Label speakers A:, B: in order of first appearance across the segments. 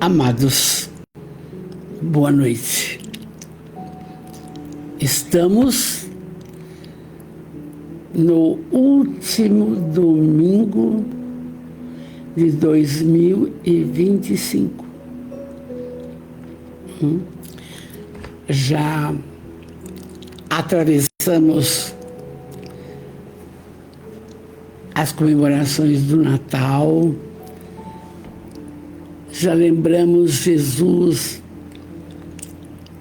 A: Amados, boa noite. Estamos no último domingo de 2025. Já atravessamos as comemorações do Natal, já lembramos Jesus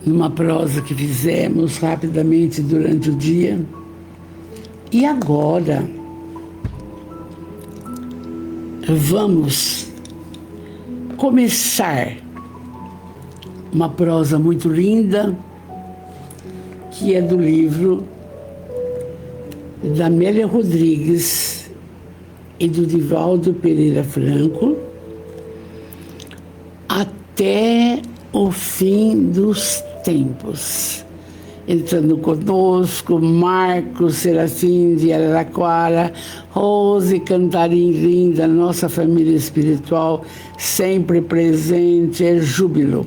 A: numa prosa que fizemos rapidamente durante o dia. E agora vamos começar uma prosa muito linda, que é do livro da Amélia Rodrigues e do Divaldo Pereira Franco, Até o Fim dos Tempos. Entrando conosco, Marcos Serafim de Araraquara, Rose Cantarim linda, nossa família espiritual sempre presente, é júbilo.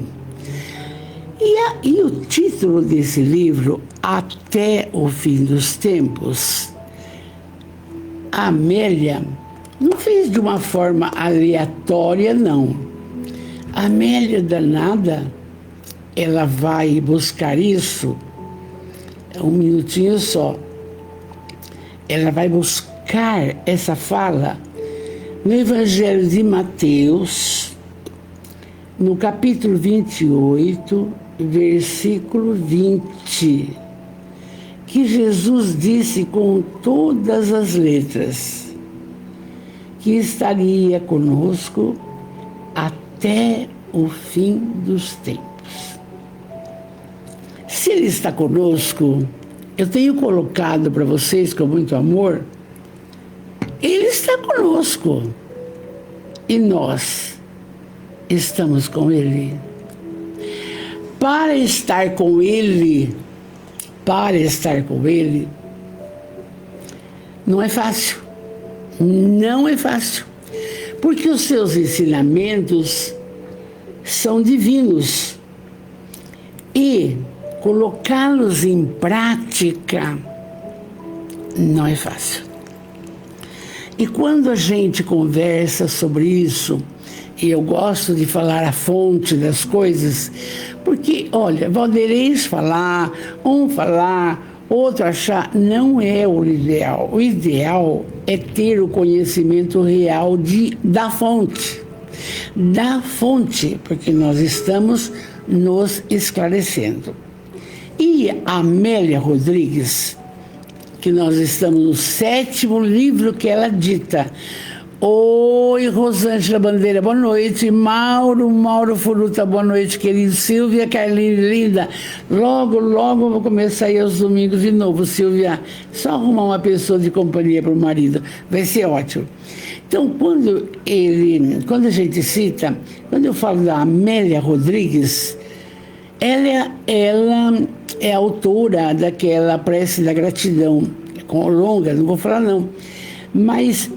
A: E o título desse livro, Até o Fim dos Tempos, a Amélia não fez de uma forma aleatória, não. A Amélia danada, ela vai buscar isso, um minutinho só. Ela vai buscar essa fala no Evangelho de Mateus, no capítulo 28, versículo 20, que Jesus disse com todas as letras que estaria conosco até o fim dos tempos. Se Ele está conosco, eu tenho colocado para vocês com muito amor, Ele está conosco e nós estamos com Ele. Para estar com Ele, não é fácil. Não é fácil. Porque os seus ensinamentos são divinos. E colocá-los em prática não é fácil. E quando a gente conversa sobre isso, e eu gosto de falar a fonte das coisas, porque, olha, Valdeirês falar, um falar, outro achar, não é o ideal. O ideal é ter o conhecimento real da fonte. Da fonte, porque nós estamos nos esclarecendo. E a Amélia Rodrigues, que nós estamos no 7º livro que ela dita. Oi, Rosângela Bandeira, boa noite. Mauro Furuta, boa noite, querido. Silvia Carline, linda. Logo vou começar aí aos domingos de novo, Silvia. Só arrumar uma pessoa de companhia para o marido. Vai ser ótimo. Então, quando a gente cita, quando eu falo da Amélia Rodrigues, ela é autora daquela prece da gratidão, com longa, não vou falar não, mas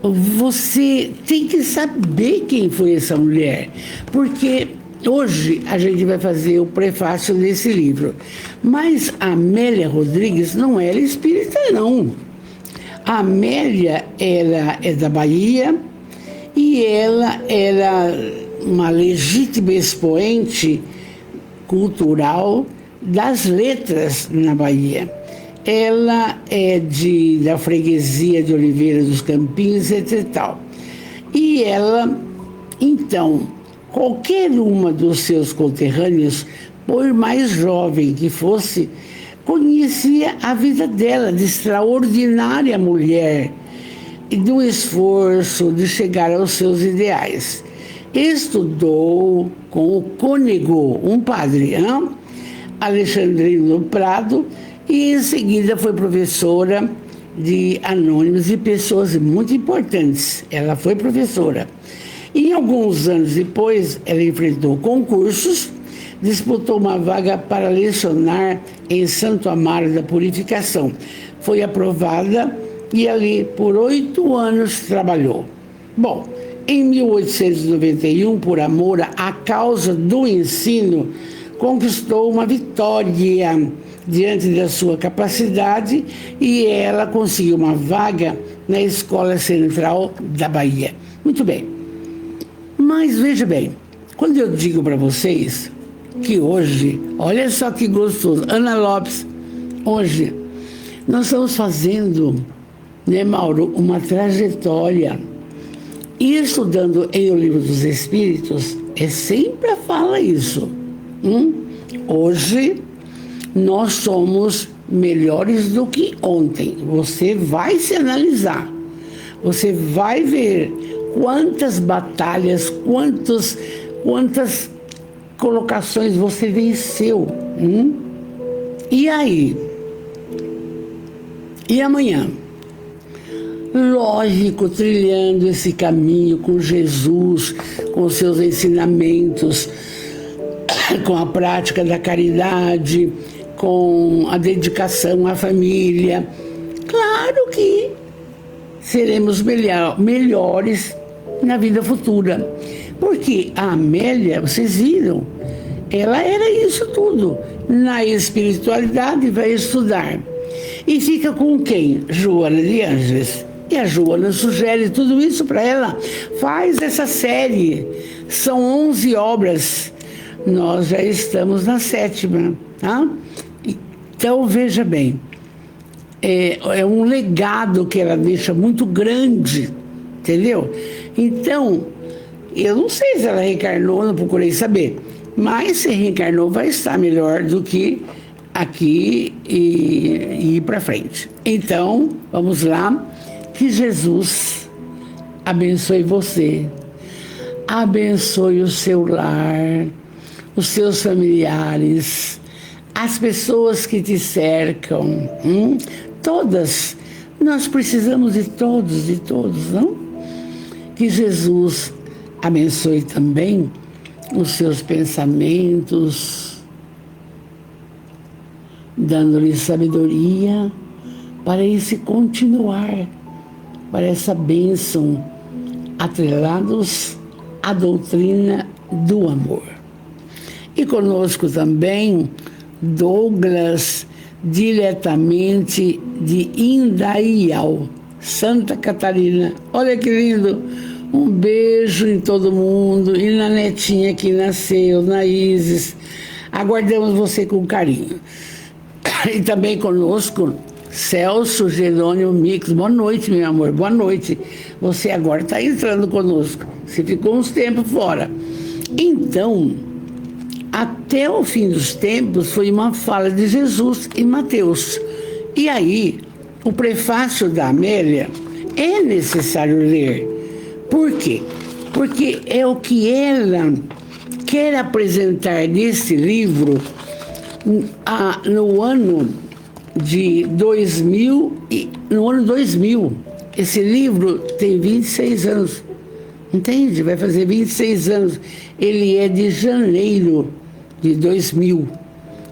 A: você tem que saber quem foi essa mulher, porque hoje a gente vai fazer o prefácio desse livro, mas a Amélia Rodrigues não era espírita, não. A Amélia é da Bahia e ela era uma legítima expoente cultural das letras na Bahia. Ela é da freguesia de Oliveira dos Campinhos, etc. Tal. E ela, então, qualquer uma dos seus conterrâneos, por mais jovem que fosse, conhecia a vida dela, de extraordinária mulher, e do esforço de chegar aos seus ideais. Estudou com o cônego, um padre, Alexandrino Prado, e em seguida foi professora de anônimos e pessoas muito importantes. Ela foi professora. E alguns anos depois, ela enfrentou concursos, disputou uma vaga para lecionar em Santo Amaro da Purificação. Foi aprovada e ali por 8 anos trabalhou. Bom, Em 1891, por amor à causa do ensino, conquistou uma vitória diante da sua capacidade e ela conseguiu uma vaga na Escola Central da Bahia. Muito bem. Mas veja bem, quando eu digo para vocês que hoje, olha só que gostoso, Ana Lopes, hoje nós estamos fazendo, né, Mauro, uma trajetória. E estudando em O Livro dos Espíritos, sempre fala isso. Hoje nós somos melhores do que ontem. Você vai se analisar. Você vai ver quantas batalhas, quantas colocações você venceu. E aí? E amanhã? Lógico, trilhando esse caminho com Jesus, com seus ensinamentos, com a prática da caridade, com a dedicação à família. Claro que seremos melhores na vida futura. Porque a Amélia, vocês viram, ela era isso tudo. Na espiritualidade vai estudar. E fica com quem? Joana de Ângeles. E a Joana sugere tudo isso para ela. Faz essa série. São 11 obras. Nós já estamos na 7ª, tá? Então, veja bem. É um legado que ela deixa muito grande, entendeu? Então, eu não sei se ela reencarnou, não procurei saber. Mas se reencarnou, vai estar melhor do que aqui e ir para frente. Então, vamos lá. Que Jesus abençoe você, abençoe o seu lar, os seus familiares, as pessoas que te cercam, todas. Nós precisamos de todos, não? Que Jesus abençoe também os seus pensamentos, dando-lhe sabedoria para esse continuar, para essa bênção, atrelados à doutrina do amor. E conosco também Douglas, diretamente de Indaial, Santa Catarina. Olha que lindo! Um beijo em todo mundo e na netinha que nasceu, na Isis. Aguardamos você com carinho. E também conosco Celso Jerônimo Mix. Boa noite, meu amor, boa noite. Você agora está entrando conosco. Você ficou uns tempos fora. Então, até o fim dos tempos foi uma fala de Jesus em Mateus. E aí, o prefácio da Amélia é necessário ler. Por quê? Porque é o que ela quer apresentar nesse livro no ano de 2000. No ano 2000. Esse livro tem 26 anos. Entende? Vai fazer 26 anos. Ele é de janeiro de 2000.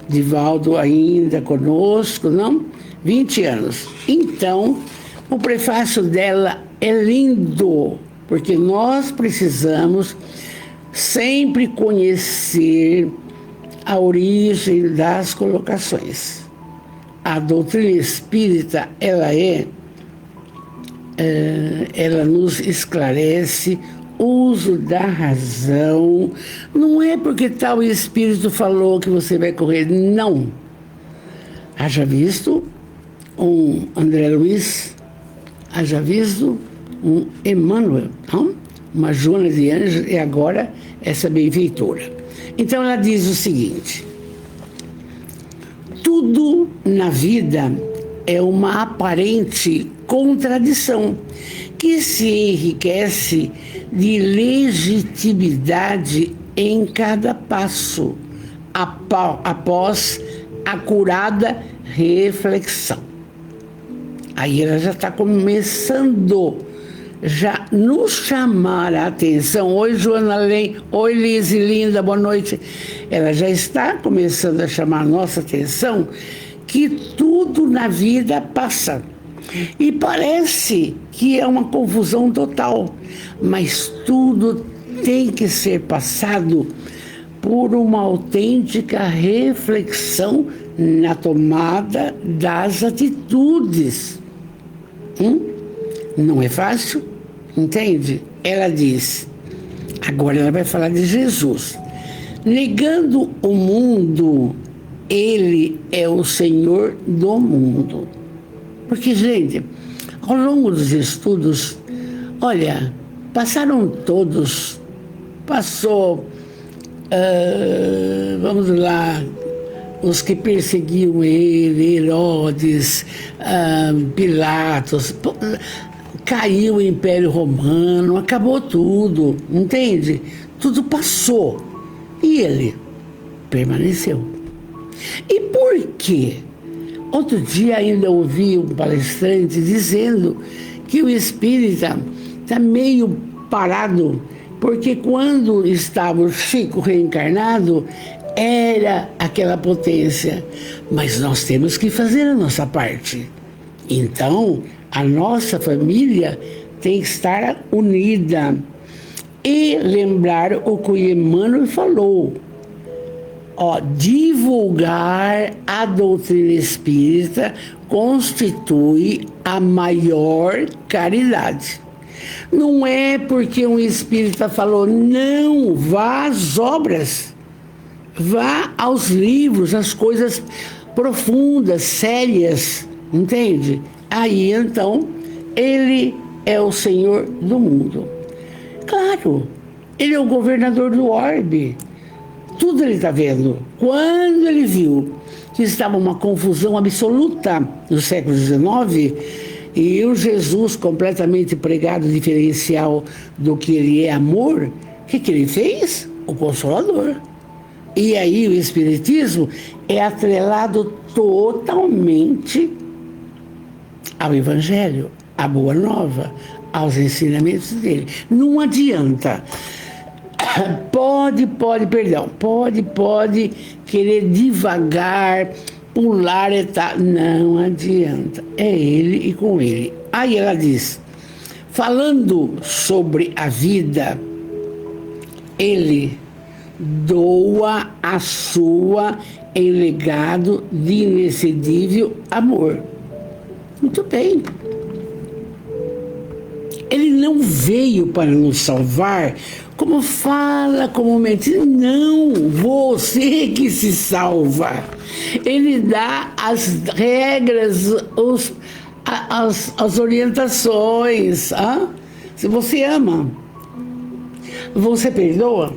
A: Divaldo ainda conosco, não? 20 anos. Então, o prefácio dela é lindo, porque nós precisamos sempre conhecer a origem das colocações. A doutrina espírita, ela nos esclarece o uso da razão. Não é porque tal espírito falou que você vai correr, não. Haja visto um André Luiz, haja visto um Emmanuel, não? Uma Joana de Ângeles e agora essa benfeitora. Então ela diz o seguinte: tudo na vida é uma aparente contradição que se enriquece de legitimidade em cada passo, após acurada reflexão. Aí ela já está começando já nos chamar a atenção. Oi, Joana Lem. Oi, Lise, linda, boa noite. Ela já está começando a chamar a nossa atenção que tudo na vida passa. E parece que é uma confusão total, mas tudo tem que ser passado por uma autêntica reflexão na tomada das atitudes. Não é fácil? Entende? Ela diz, agora ela vai falar de Jesus. Negando o mundo, ele é o Senhor do mundo. Porque, gente, ao longo dos estudos, olha, passaram todos, passou, vamos lá, os que perseguiam ele, Herodes, Pilatos, caiu o Império Romano, acabou tudo, entende? Tudo passou. E ele permaneceu. E por quê? Outro dia ainda ouvi um palestrante dizendo que o espírita está meio parado, porque quando estava o Chico reencarnado, era aquela potência. Mas nós temos que fazer a nossa parte. Então, a nossa família tem que estar unida. E lembrar o que o Emmanuel falou. Divulgar a doutrina espírita constitui a maior caridade. Não é porque um espírita falou, não, vá às obras, vá aos livros, às coisas profundas, sérias, entende? Aí então, ele é o Senhor do mundo. Claro, ele é o governador do orbe. Tudo ele está vendo. Quando ele viu que estava uma confusão absoluta no século XIX, e o Jesus completamente pregado diferencial do que ele é amor, o que ele fez? O Consolador. E aí o Espiritismo é atrelado totalmente ao Evangelho, à Boa Nova, aos ensinamentos dele. Não adianta. Pode querer devagar, pular etapa. Não adianta. É ele e com ele. Aí ela diz, falando sobre a vida, ele doa a sua em legado de inexcedível amor. Muito bem. Ele não veio para nos salvar, como fala comumente, não, você que se salva. Ele dá as regras, as orientações. Se você ama, você perdoa,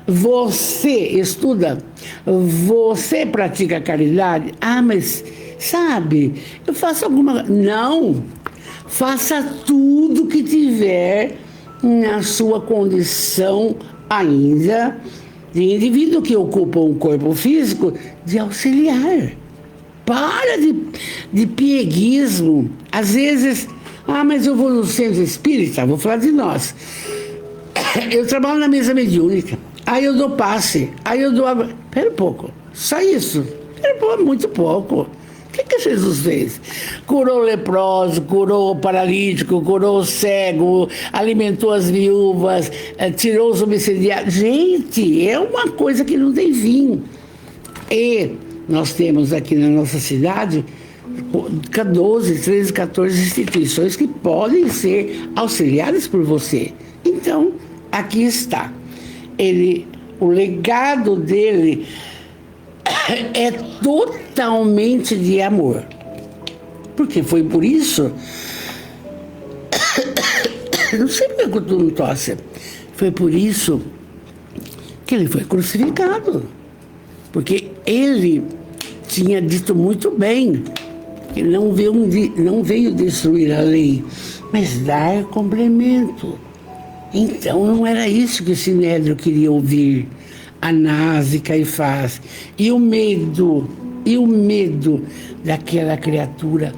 A: você estuda, você pratica caridade. Mas sabe, eu faço alguma... Não, faça tudo que tiver na sua condição ainda de indivíduo que ocupa um corpo físico, de auxiliar. Para de pieguismo. Às vezes, mas eu vou no centro espírita, vou falar de nós. Eu trabalho na mesa mediúnica, aí eu dou passe, aí eu dou... Pera um pouco, só isso. Muito pouco. O que Jesus fez? Curou o leproso, curou o paralítico, curou o cego, alimentou as viúvas, tirou os obsediados. Gente, é uma coisa que não tem fim. E nós temos aqui na nossa cidade 12, 13, 14 instituições que podem ser auxiliadas por você. Então, aqui está. O legado dele é totalmente de amor. Porque foi por isso... Não sei porque eu não tosse. Foi por isso que ele foi crucificado. Porque ele tinha dito muito bem que não veio destruir a lei, mas dar complemento. Então não era isso que o Sinédrio queria ouvir. Anás e Caifás. E o medo daquela criatura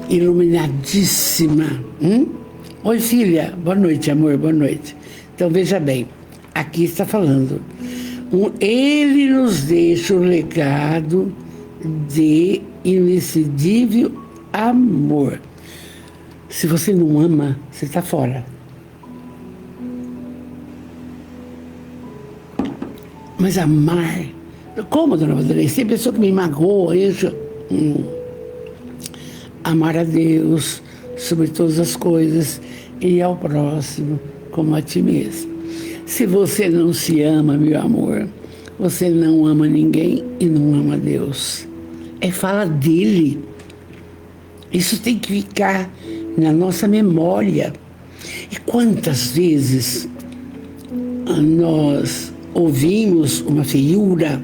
A: iluminadíssima. Oi, filha. Boa noite, amor, boa noite. Então, veja bem, aqui está falando. Ele nos deixa o legado de inexcedível amor. Se você não ama, você está fora. Mas amar... Como, dona Vanderlei? Tem pessoa que me magoa, isso... Amar a Deus sobre todas as coisas e ao próximo como a ti mesmo. Se você não se ama, meu amor, você não ama ninguém e não ama Deus. É fala dele. Isso tem que ficar na nossa memória. E quantas vezes nós ouvimos uma feiura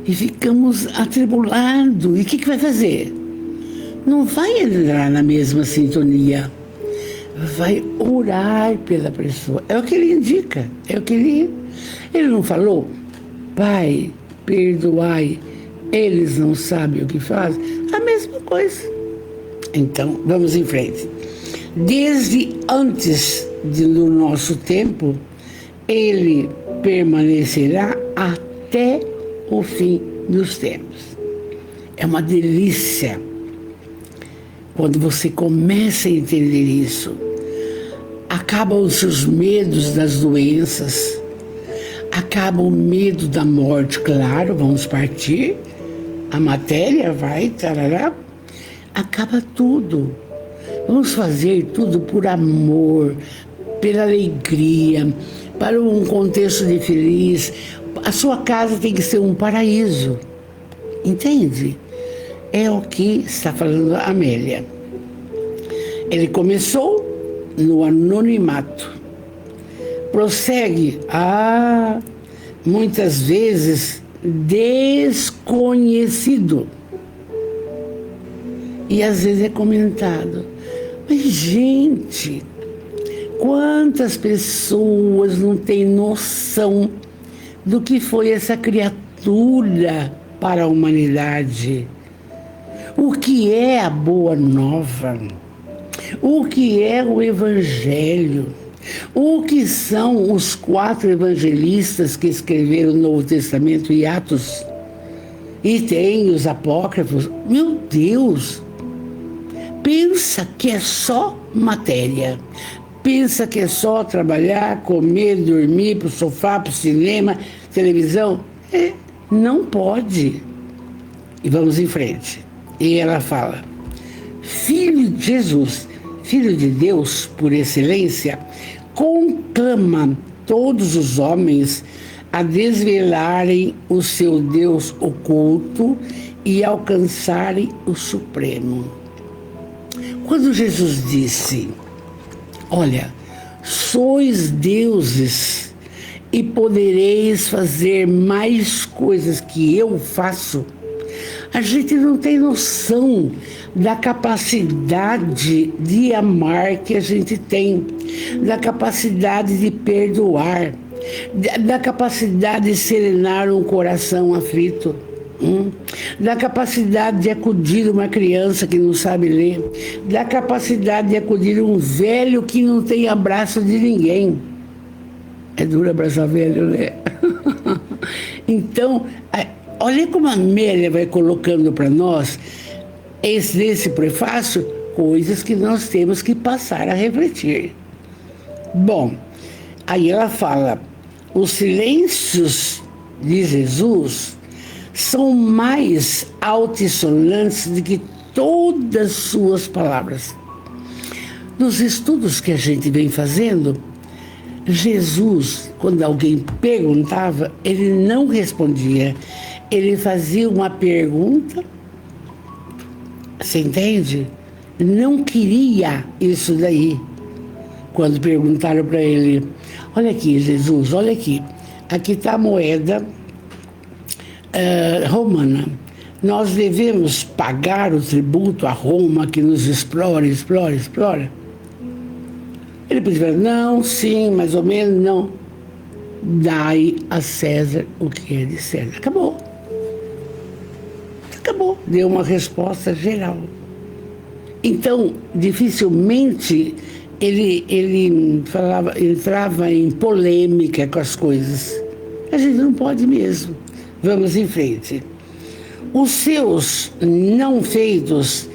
A: e ficamos atribulados. E o que vai fazer? Não vai entrar na mesma sintonia. Vai orar pela pessoa. É o que ele indica. É o que ele não falou? Pai, perdoai, eles não sabem o que fazem. A mesma coisa. Então, vamos em frente. Desde antes do nosso tempo, ele permanecerá até o fim dos tempos. É uma delícia quando você começa a entender isso. Acabam os seus medos das doenças, acaba o medo da morte, claro, vamos partir, a matéria vai, tarará, acaba tudo. Vamos fazer tudo por amor, pela alegria, para um contexto de feliz. A sua casa tem que ser um paraíso, entende? É o que está falando a Amélia. Ele começou no anonimato, prossegue muitas vezes desconhecido, e às vezes é comentado. Mas, gente, quantas pessoas não têm noção do que foi essa criatura para a humanidade? O que é a Boa Nova? O que é o Evangelho? O que são os 4 evangelistas que escreveram o Novo Testamento e Atos? E tem os apócrifos. Meu Deus! Pensa que é só matéria. Pensa que é só trabalhar, comer, dormir, pro sofá, pro cinema, televisão. Não pode. E vamos em frente. E ela fala: Filho de Jesus, Filho de Deus por excelência, conclama todos os homens a desvelarem o seu Deus oculto e alcançarem o Supremo. Quando Jesus disse: olha, sois deuses e podereis fazer mais coisas que eu faço, a gente não tem noção da capacidade de amar que a gente tem, da capacidade de perdoar, da capacidade de serenar um coração aflito, da capacidade de acudir uma criança que não sabe ler, da capacidade de acudir um velho que não tem abraço de ninguém. É duro abraçar velho, né? Então, olha como a Amélia vai colocando para nós, nesse prefácio, coisas que nós temos que passar a refletir. Bom, aí ela fala: os silêncios de Jesus são mais altissonantes do que todas as suas palavras. Nos estudos que a gente vem fazendo, Jesus, quando alguém perguntava, ele não respondia. Ele fazia uma pergunta, você entende? Não queria isso daí. Quando perguntaram para ele: olha aqui, Jesus, olha aqui está a moeda romana. Nós devemos pagar o tributo a Roma que nos explora. Ele podia falar: não, sim, mais ou menos, não. Dai a César o que é de César. Acabou. Deu uma resposta geral. Então, dificilmente ele entrava em polêmica com as coisas. A gente não pode mesmo. Vamos em frente. Os seus não feitos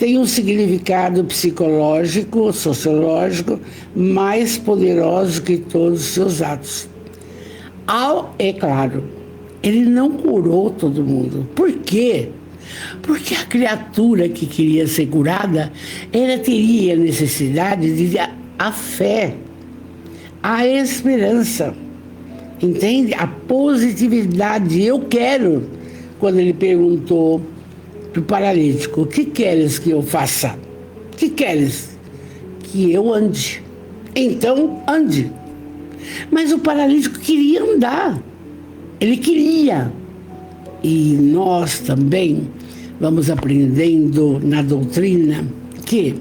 A: tem um significado psicológico, sociológico, mais poderoso que todos os seus atos. É claro, ele não curou todo mundo. Por quê? Porque a criatura que queria ser curada, ela teria necessidade de a fé, a esperança, entende? A positividade. Eu quero, quando ele perguntou para o paralítico, o que queres que eu faça? O que queres? Que eu ande. Então, ande. Mas o paralítico queria andar. Ele queria. E nós também vamos aprendendo na doutrina que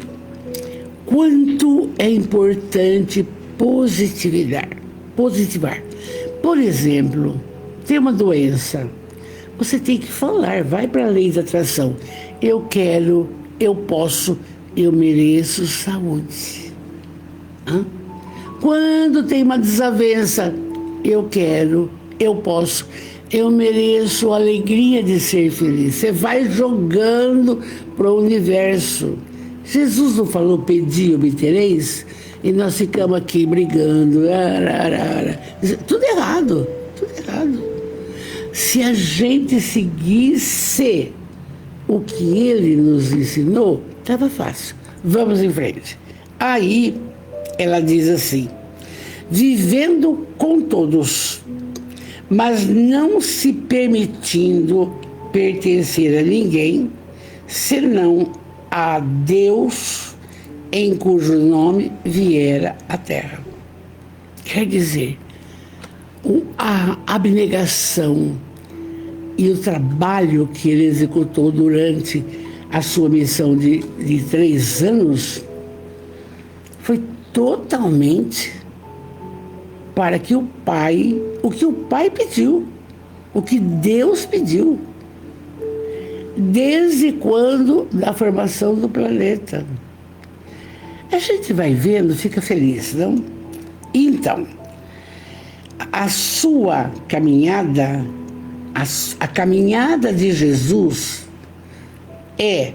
A: quanto é importante positivar. Por exemplo, tem uma doença. Você tem que falar, vai para a lei da atração. Eu quero, eu posso, eu mereço saúde. Quando tem uma desavença, eu quero, eu posso, eu mereço a alegria de ser feliz. Você vai jogando para o universo. Jesus não falou, pedi, obtereis? E nós ficamos aqui brigando. Tudo errado, tudo errado. Se a gente seguisse o que ele nos ensinou, estava fácil. Vamos em frente. Aí ela diz assim: vivendo com todos, mas não se permitindo pertencer a ninguém, senão a Deus em cujo nome viera a terra. Quer dizer, a abnegação e o trabalho que ele executou durante a sua missão de 3 anos foi totalmente para que o que o Pai pediu, o que Deus pediu, desde quando da formação do planeta. A gente vai vendo, fica feliz, não? Então, a sua caminhada, a caminhada de Jesus é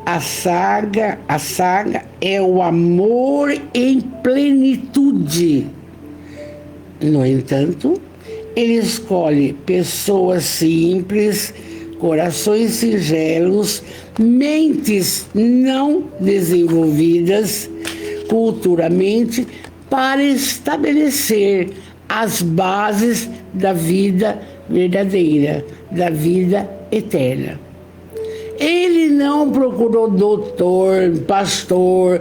A: a saga é o amor em plenitude. No entanto, ele escolhe pessoas simples, corações singelos, mentes não desenvolvidas culturalmente, para estabelecer as bases da vida verdadeira, da vida eterna. Ele não procurou doutor, pastor,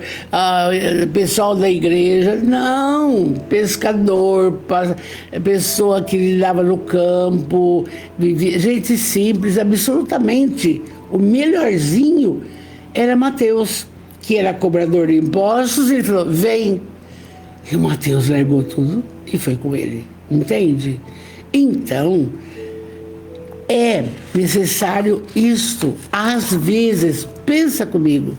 A: pessoal da igreja, não, pescador, pessoa que lidava no campo, gente simples, absolutamente. O melhorzinho era Mateus, que era cobrador de impostos, e ele falou, vem. E o Mateus largou tudo e foi com ele, entende? Então, é necessário isto. Às vezes, pensa comigo,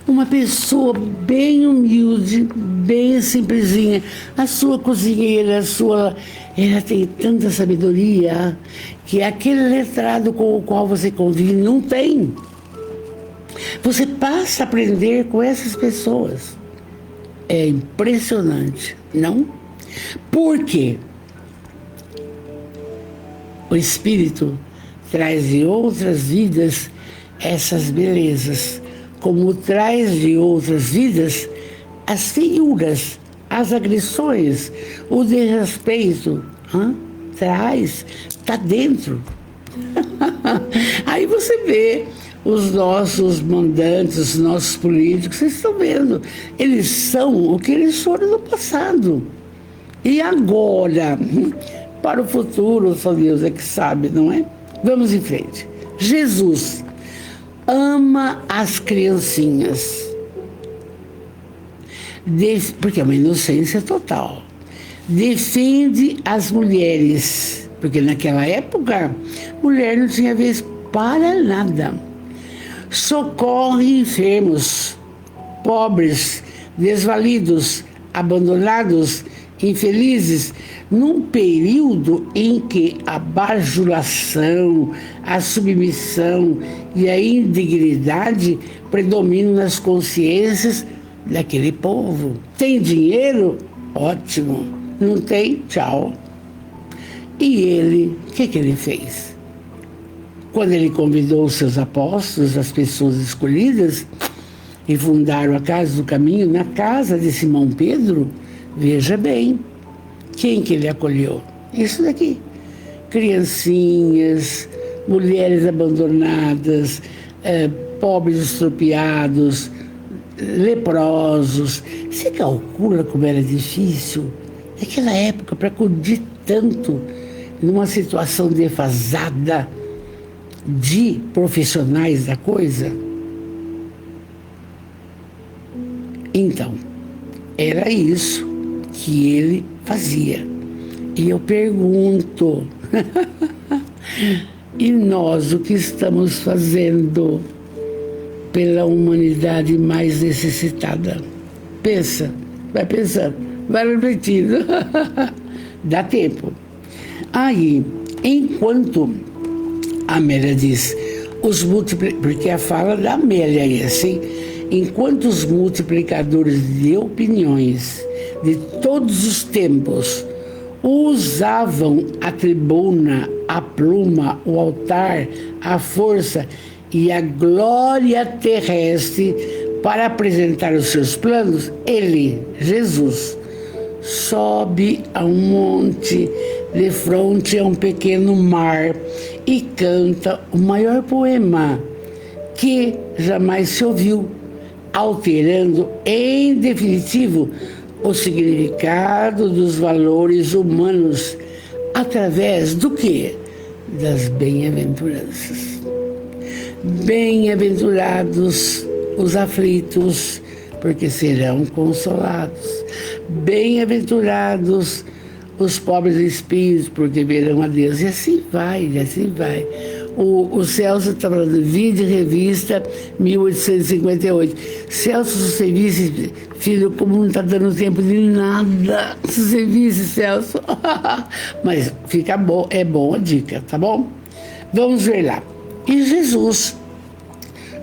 A: uma pessoa bem humilde, bem simplesinha, a sua cozinheira, ela tem tanta sabedoria que aquele letrado com o qual você convive não tem. Você passa a aprender com essas pessoas. É impressionante, não? Por quê? O Espírito traz de outras vidas essas belezas, como traz de outras vidas as feiuras, as agressões, o desrespeito. Traz, está dentro. Aí você vê os nossos mandantes, os nossos políticos, vocês estão vendo, eles são o que eles foram no passado. E agora, para o futuro, só Deus é que sabe, não é? Vamos em frente. Jesus ama as criancinhas, porque é uma inocência total. Defende as mulheres, porque naquela época, mulher não tinha vez para nada. Socorre enfermos, pobres, desvalidos, abandonados, infelizes, num período em que a bajulação, a submissão e a indignidade predominam nas consciências daquele povo. Tem dinheiro? Ótimo. Não tem? Tchau. E ele, o que ele fez? Quando ele convidou os seus apóstolos, as pessoas escolhidas, e fundaram a Casa do Caminho na casa de Simão Pedro, veja bem, quem que ele acolheu? Isso daqui. Criancinhas, mulheres abandonadas, pobres estropiados, leprosos. Você calcula como era difícil naquela época para acudir tanto numa situação defasada de profissionais da coisa? Então, era isso que ele fazia. E eu pergunto, e nós o que estamos fazendo pela humanidade mais necessitada? Pensa, vai pensando, vai refletindo. Dá tempo. Aí, enquanto a Amélia diz, porque a fala da Amélia é assim, enquanto os multiplicadores de opiniões de todos os tempos usavam a tribuna, a pluma, o altar, a força e a glória terrestre para apresentar os seus planos, ele, Jesus, sobe a um monte de fronte a um pequeno mar e canta o maior poema que jamais se ouviu, alterando em definitivo o significado dos valores humanos através do quê? Das bem-aventuranças. Bem-aventurados os aflitos, porque serão consolados. Bem-aventurados os pobres de espírito, porque verão a Deus. E assim vai, e assim vai. O Celso está falando, Vida e Revista, 1858. Celso, se você visse, filho, como não está dando tempo de nada, se você visse, Celso. Mas fica bom, é bom a dica, tá bom? Vamos ver lá. E Jesus,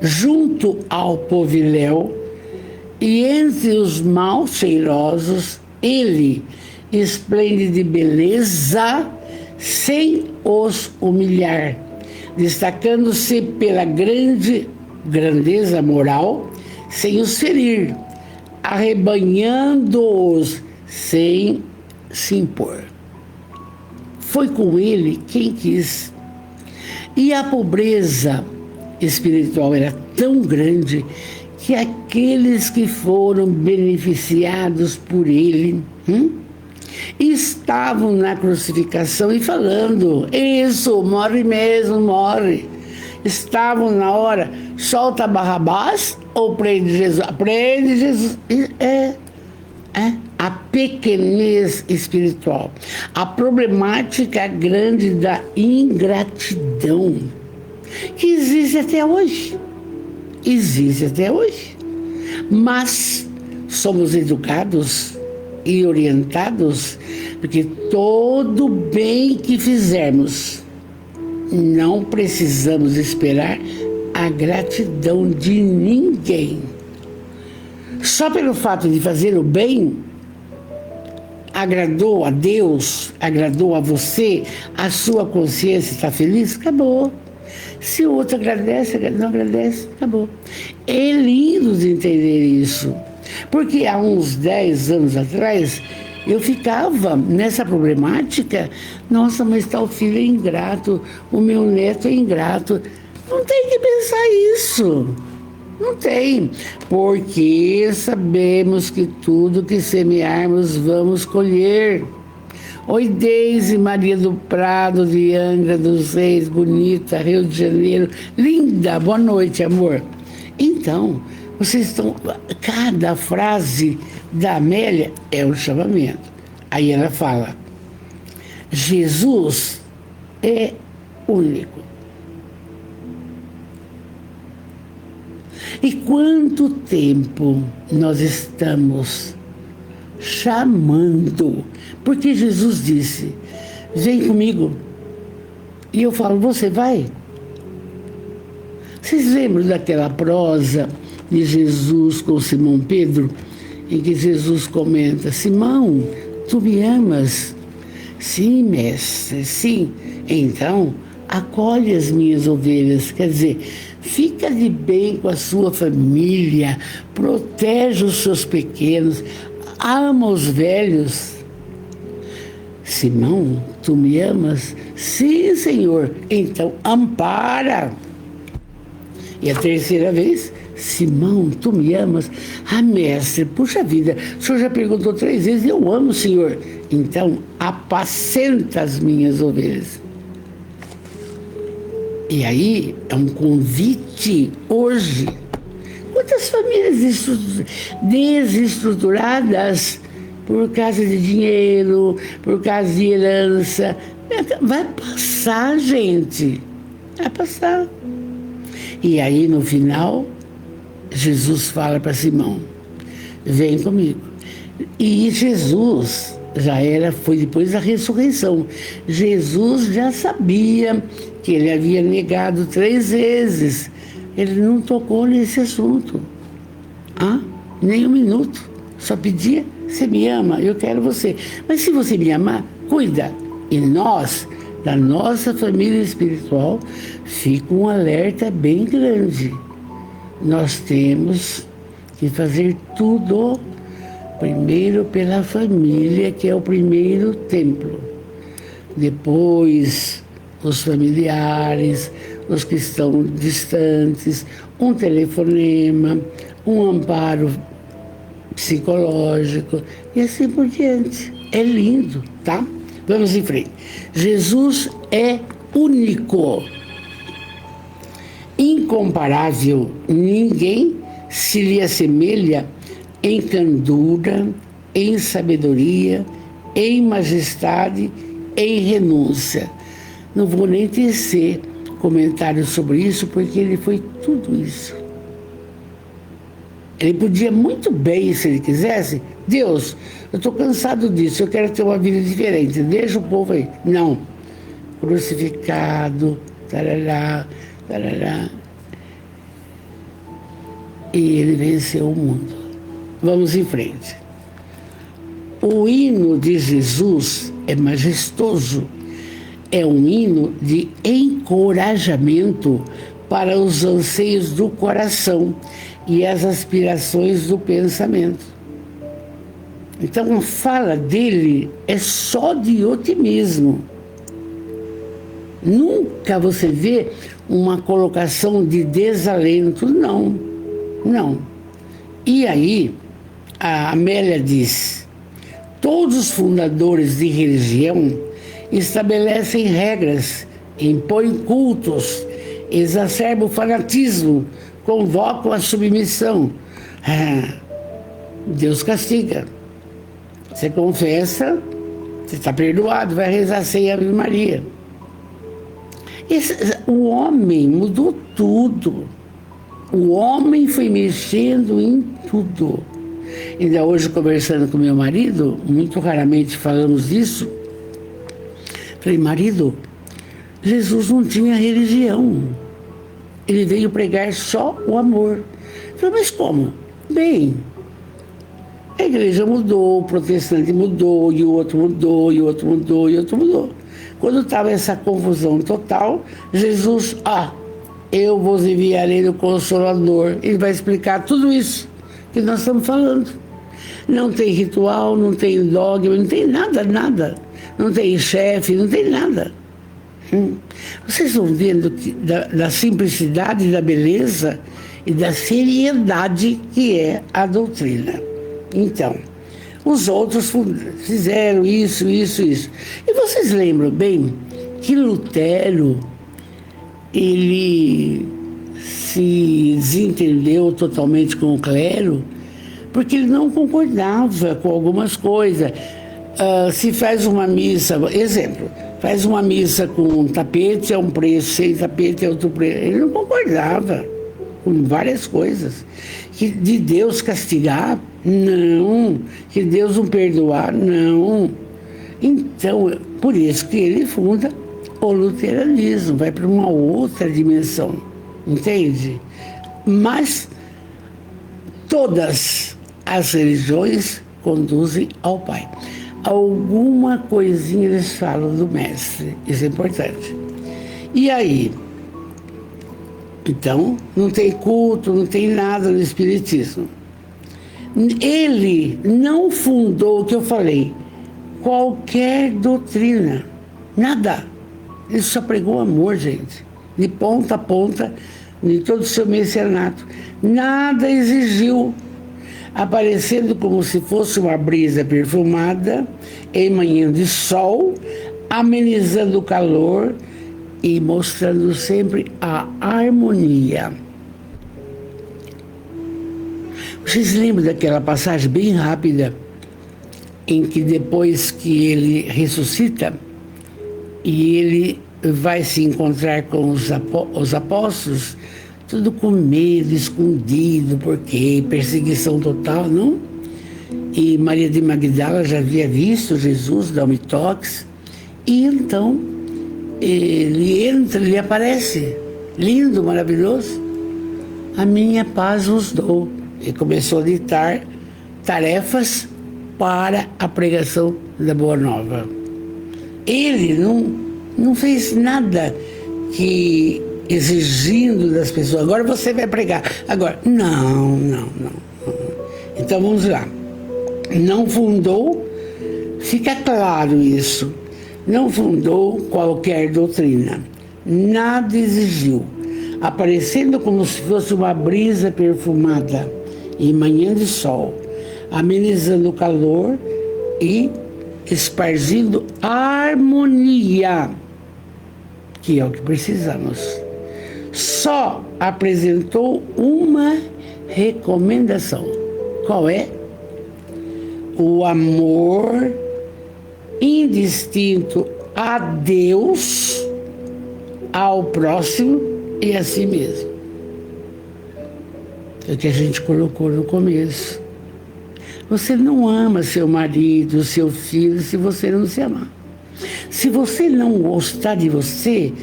A: junto ao poviléu e entre os mal cheirosos, ele, esplêndido de beleza, sem os humilhar, destacando-se pela grandeza moral, sem os ferir, arrebanhando-os sem se impor. Foi com ele quem quis. E a pobreza espiritual era tão grande que aqueles que foram beneficiados por ele estavam na crucificação e falando, isso, morre mesmo, morre. Estavam na hora, solta Barrabás ou prende Jesus? Prende Jesus. A pequenez espiritual, a problemática grande da ingratidão, que existe até hoje. Existe até hoje. Mas somos educados e orientados, porque todo bem que fizermos, não precisamos esperar a gratidão de ninguém. Só pelo fato de fazer o bem, agradou a Deus, agradou a você, a sua consciência está feliz, acabou. Se o outro agradece, não agradece, acabou. É lindo de entender isso. Porque há uns 10 anos atrás, eu ficava nessa problemática, nossa, mas tal filho é ingrato, o meu neto é ingrato. Não tem que pensar isso. Não tem. Porque sabemos que tudo que semearmos vamos colher. Oi, Deise, Maria do Prado, de Angra dos Reis, bonita, Rio de Janeiro, linda, boa noite, amor. Então, vocês estão... Cada frase da Amélia é um chamamento. Aí ela fala, Jesus é único. E quanto tempo nós estamos chamando. Porque Jesus disse, vem comigo. E eu falo, você vai? Vocês lembram daquela prosa de Jesus com Simão Pedro, em que Jesus comenta, Simão, tu me amas? Sim, mestre, sim. Então, acolhe as minhas ovelhas. Quer dizer, fica de bem com a sua família, protege os seus pequenos, ama os velhos. Simão, tu me amas? Sim, Senhor. Então, ampara. E a terceira vez, Simão, tu me amas? Ah, mestre, puxa vida, o senhor já perguntou 3 vezes, eu amo o Senhor. Então, apacenta as minhas ovelhas. E aí, é um convite hoje. Quantas famílias desestruturadas por causa de dinheiro, por causa de herança. Vai passar, gente. Vai passar. E aí, no final, Jesus fala para Simão, vem comigo. E Jesus foi depois da ressurreição. Jesus já sabia que ele havia negado 3 vezes. Ele não tocou nesse assunto. Nem um minuto. Só pedia, você me ama, eu quero você. Mas se você me amar, cuida. E nós, da nossa família espiritual, fica um alerta bem grande. Nós temos que fazer tudo primeiro pela família, que é o primeiro templo. Depois, os familiares, os que estão distantes, um telefonema, um amparo psicológico e assim por diante. É lindo, tá? Vamos em frente. Jesus é único, incomparável. Ninguém se lhe assemelha em candura, em sabedoria, em majestade, em renúncia. Não vou nem tecer comentários sobre isso, porque ele foi tudo isso. Ele podia muito bem, se ele quisesse, Deus, eu estou cansado disso, eu quero ter uma vida diferente, deixa o povo aí. Não. Crucificado, tarará, tarará. E ele venceu o mundo. Vamos em frente. O hino de Jesus é majestoso. É um hino de encorajamento para os anseios do coração e as aspirações do pensamento. Então, a fala dele é só de otimismo. Nunca você vê uma colocação de desalento, não, não. E aí, a Amélia diz, todos os fundadores de religião estabelecem regras, impõem cultos, exacerbam o fanatismo, convocam a submissão. Deus castiga. Você confessa, você está perdoado, vai rezar sem Ave Maria. O homem mudou tudo. O homem foi mexendo em tudo. Ainda hoje, conversando com meu marido, muito raramente falamos disso, falei, marido, Jesus não tinha religião. Ele veio pregar só o amor. Eu falei, mas como? Bem, a igreja mudou, o protestante mudou, e o outro mudou, e o outro mudou, e o outro mudou. Quando estava essa confusão total, Jesus, eu vos enviarei o Consolador. Ele vai explicar tudo isso que nós estamos falando. Não tem ritual, não tem dogma, não tem nada, nada. Não tem chefe, não tem nada. Vocês estão vendo da simplicidade, da beleza e da seriedade que é a doutrina. Então, os outros fizeram isso. E vocês lembram bem que Lutero, ele se desentendeu totalmente com o clero, porque ele não concordava com algumas coisas. Se faz uma missa, exemplo, faz uma missa com um tapete é um preço, sem tapete é outro preço. Ele não concordava com várias coisas. Que de Deus castigar, Não. Que Deus não perdoar? Não. Então, por isso que ele funda o luteranismo, vai para uma outra dimensão, entende? Mas todas as religiões conduzem ao Pai. Alguma coisinha eles falam do Mestre, isso é importante. E aí? Então, não tem culto, não tem nada no Espiritismo. Ele não fundou o que eu falei, qualquer doutrina, nada. Ele só pregou amor, gente, de ponta a ponta, de todo o seu mecenato. Nada exigiu, aparecendo como se fosse uma brisa perfumada, em manhã de sol, amenizando o calor e mostrando sempre a harmonia. Vocês lembram daquela passagem bem rápida, em que depois que ele ressuscita, e ele vai se encontrar com os apóstolos, tudo com medo, escondido, porque perseguição total, não? E Maria de Magdala já havia visto Jesus dar um toque, e então ele entra, ele aparece, lindo, maravilhoso. A minha paz vos dou. E começou a ditar tarefas para a pregação da Boa Nova. Ele não fez nada que exigindo das pessoas, agora você vai pregar. Agora, não. Então vamos lá. Não fundou, fica claro isso, não fundou qualquer doutrina, nada exigiu, aparecendo como se fosse uma brisa perfumada em manhã de sol, amenizando o calor e espargindo harmonia, que é o que precisamos. Só apresentou uma recomendação. Qual é? O amor indistinto a Deus, ao próximo e a si mesmo. É o que a gente colocou no começo. Você não ama seu marido, seu filho, se você não se amar. Se você não gostar de você,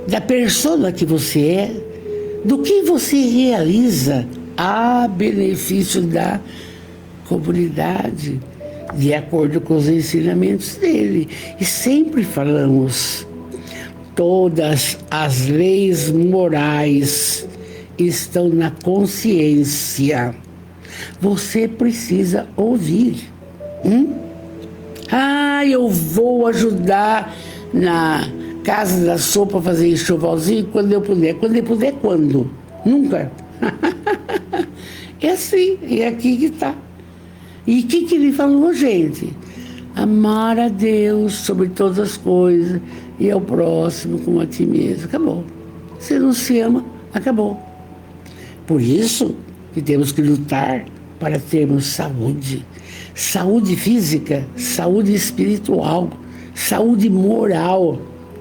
A: da persona que você é, do que você realiza a benefício da comunidade, de acordo com os ensinamentos dele. E sempre falamos, todas as leis morais estão na consciência. Você precisa ouvir. Eu vou ajudar na casa da sopa a fazer enxovalzinho quando eu puder. Quando eu puder, quando? Nunca. É assim, é aqui que está. E o que ele falou, gente? Amar a Deus sobre todas as coisas e ao próximo como a ti mesmo. Acabou. Você não se ama, acabou. Por isso que temos que lutar para termos saúde. Saúde física, saúde espiritual, saúde moral,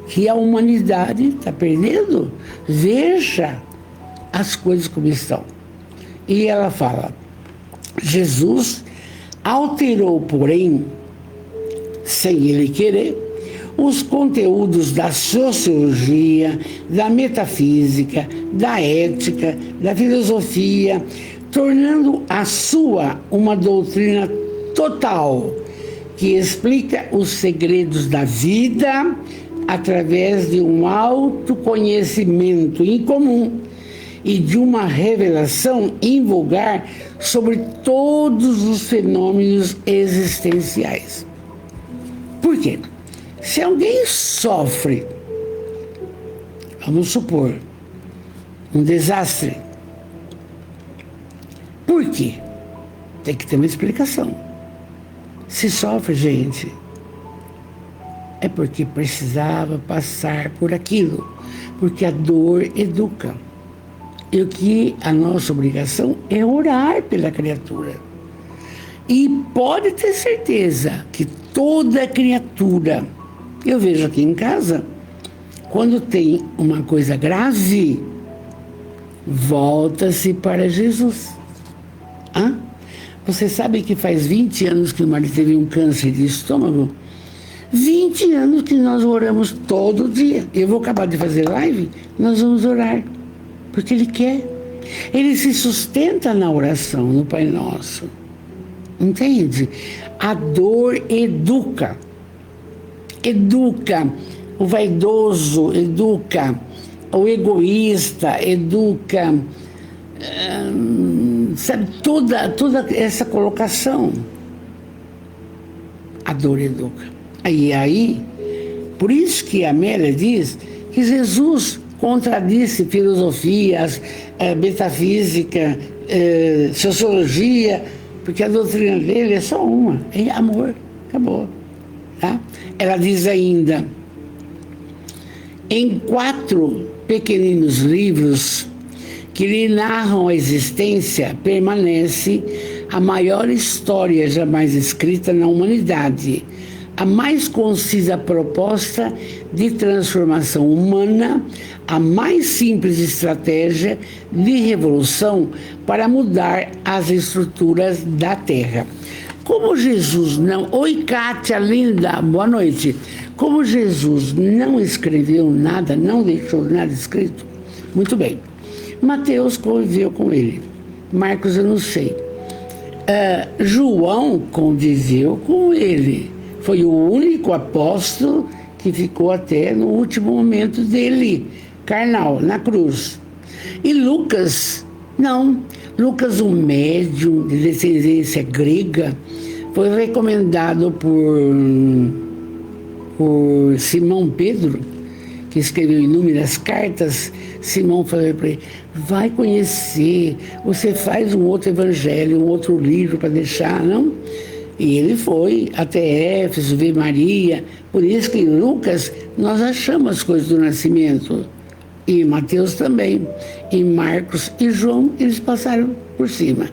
A: que a humanidade está perdendo. Veja as coisas como estão. E ela fala, Jesus alterou, porém, sem ele querer, os conteúdos da sociologia, da metafísica, da ética, da filosofia, tornando a sua uma doutrina total, que explica os segredos da vida através de um autoconhecimento incomum e de uma revelação invulgar sobre todos os fenômenos existenciais. Por quê? Se alguém sofre, vamos supor, um desastre, por quê? Tem que ter uma explicação. Se sofre, gente, é porque precisava passar por aquilo, porque a dor educa. E o que a nossa obrigação é orar pela criatura. E pode ter certeza que toda criatura, eu vejo aqui em casa, quando tem uma coisa grave, volta-se para Jesus. Você sabe que faz 20 anos que o marido teve um câncer de estômago? 20 anos que nós oramos todo dia. Eu vou acabar de fazer live, nós vamos orar, porque ele quer. Ele se sustenta na oração, no Pai Nosso. Entende? A dor educa. Educa o vaidoso, educa o egoísta, educa, sabe, toda essa colocação. A dor educa. Aí, por isso que a Amélia diz que Jesus contradisse filosofias, metafísica, sociologia, porque a doutrina dele é só uma, é amor, acabou. Tá? Ela diz ainda, em 4 pequeninos livros que lhe narram a existência, permanece a maior história jamais escrita na humanidade, a mais concisa proposta de transformação humana, a mais simples estratégia de revolução para mudar as estruturas da Terra. Como Jesus não... Oi, Kátia, linda, boa noite. Como Jesus não escreveu nada, não deixou nada escrito, muito bem. Mateus conviveu com ele. Marcos, eu não sei. João conviveu com ele. Foi o único apóstolo que ficou até no último momento dele, carnal, na cruz. E Lucas, não. Lucas, um médium de descendência grega, foi recomendado por Simão Pedro, que escreveu inúmeras cartas. Simão falou para ele, vai conhecer, você faz um outro evangelho, um outro livro para deixar, não? E ele foi até Éfeso, ver Maria. Por isso que em Lucas nós achamos as coisas do nascimento. E Mateus também. Em Marcos e João eles passaram por cima.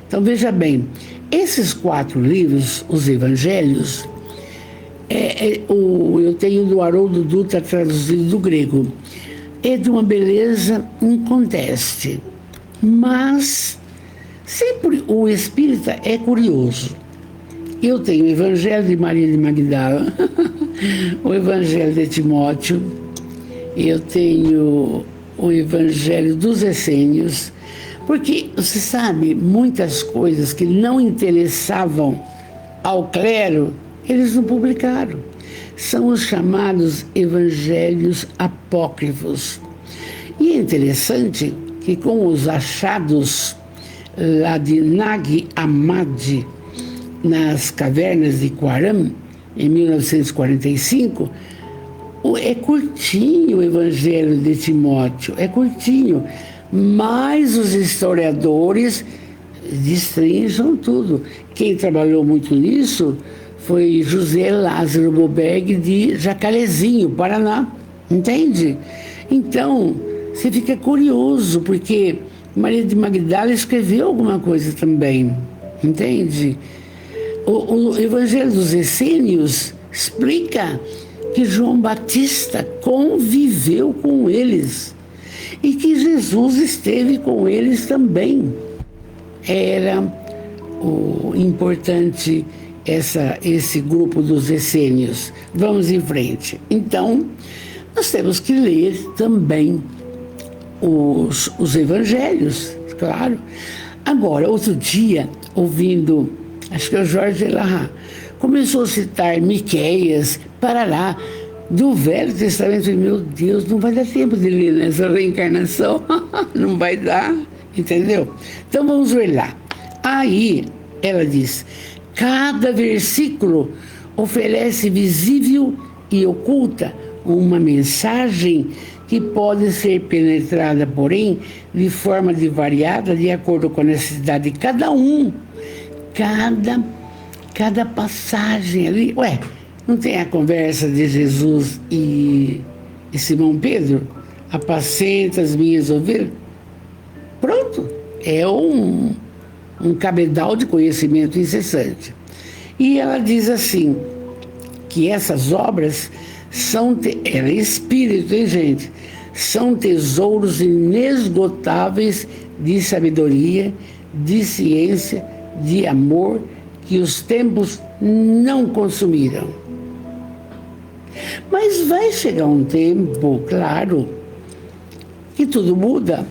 A: Então veja bem, esses 4 livros, os evangelhos, eu tenho do Haroldo Dutra traduzido do grego. É de uma beleza inconteste. Mas sempre o espírita é curioso. Eu tenho o Evangelho de Maria de Magdala, o Evangelho de Timóteo, eu tenho o Evangelho dos Essênios, porque, você sabe, muitas coisas que não interessavam ao clero, eles não publicaram. São os chamados Evangelhos Apócrifos. E é interessante que com os achados lá de Nag Hammadi, nas cavernas de Qumran, em 1945, é curtinho o Evangelho de Timóteo, é curtinho, mas os historiadores destrincham tudo. Quem trabalhou muito nisso foi José Lázaro Boberg de Jacarezinho, Paraná, entende? Então, você fica curioso, porque Maria de Magdala escreveu alguma coisa também, entende? O Evangelho dos Essênios explica que João Batista conviveu com eles e que Jesus esteve com eles também. Era importante esse grupo dos essênios. Vamos em frente. Então, nós temos que ler também os evangelhos, claro. Agora, outro dia, ouvindo, acho que é o Jorge Elahá, começou a citar Miqueias, Parará, do Velho Testamento. E, meu Deus, não vai dar tempo de ler nessa reencarnação. Não vai dar, entendeu? Então vamos ver lá. Aí ela diz, cada versículo oferece visível e oculta uma mensagem que pode ser penetrada, porém, de forma variada, de acordo com a necessidade de cada um. Cada passagem ali. Ué, não tem a conversa de Jesus e Simão Pedro? Apacenta as minhas ovelhas? Pronto, é um cabedal de conhecimento incessante. E ela diz assim, que essas obras são, ela é espírito, hein, gente? São tesouros inesgotáveis de sabedoria, de ciência, de amor que os tempos não consumiram. Mas vai chegar um tempo, claro, que tudo muda,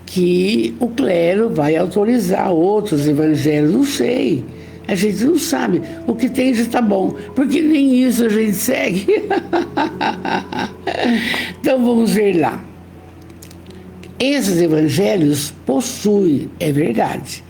A: que o clero vai autorizar outros evangelhos, não sei. A gente não sabe. O que tem já está bom, porque nem isso a gente segue. Então vamos ver lá. Esses evangelhos possuem, é verdade,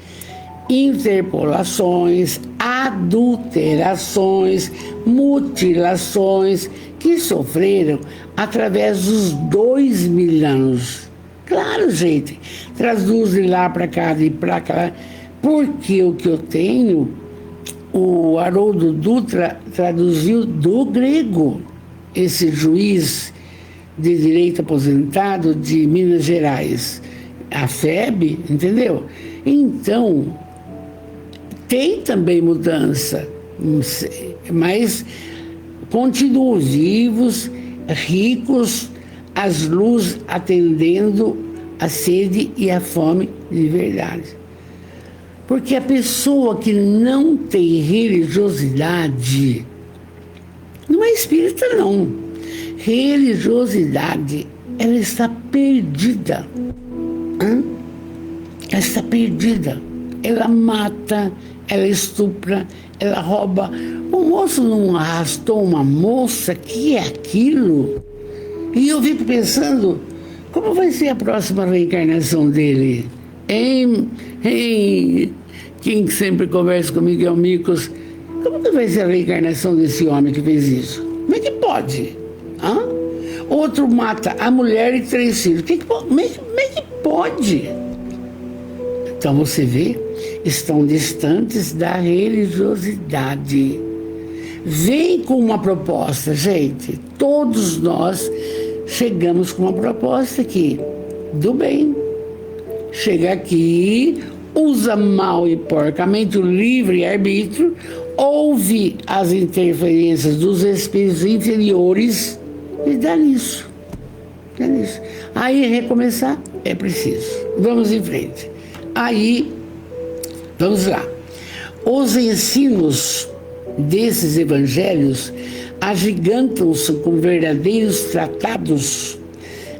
A: interpolações, adulterações, mutilações que sofreram através dos 2000 anos. Claro, gente, traduz de lá para cá, de para cá, porque o que eu tenho, o Haroldo Dutra traduziu do grego, esse juiz de direito aposentado de Minas Gerais, a FEB, entendeu? Então, tem também mudança, mas continuam vivos, ricos, as luzes atendendo a sede e a fome de verdade. Porque a pessoa que não tem religiosidade não é espírita, não. Religiosidade, ela está perdida. Ela está perdida. Ela mata, ela estupra, ela rouba. O moço não arrastou uma moça, que é aquilo? E eu fico pensando, como vai ser a próxima reencarnação dele? Quem sempre conversa comigo é o Micos. Como que vai ser a reencarnação desse homem que fez isso? Como é que pode? Outro mata a mulher e 3 filhos. Como é que pode? Então você vê, estão distantes da religiosidade. Vem com uma proposta, gente. Todos nós chegamos com uma proposta aqui, do bem. Chega aqui, usa mal e porcamente o livre-arbítrio, ouve as interferências dos espíritos inferiores e dá nisso. Aí recomeçar é preciso. Vamos em frente. Aí, vamos lá. Os ensinos desses evangelhos agigantam-se com verdadeiros tratados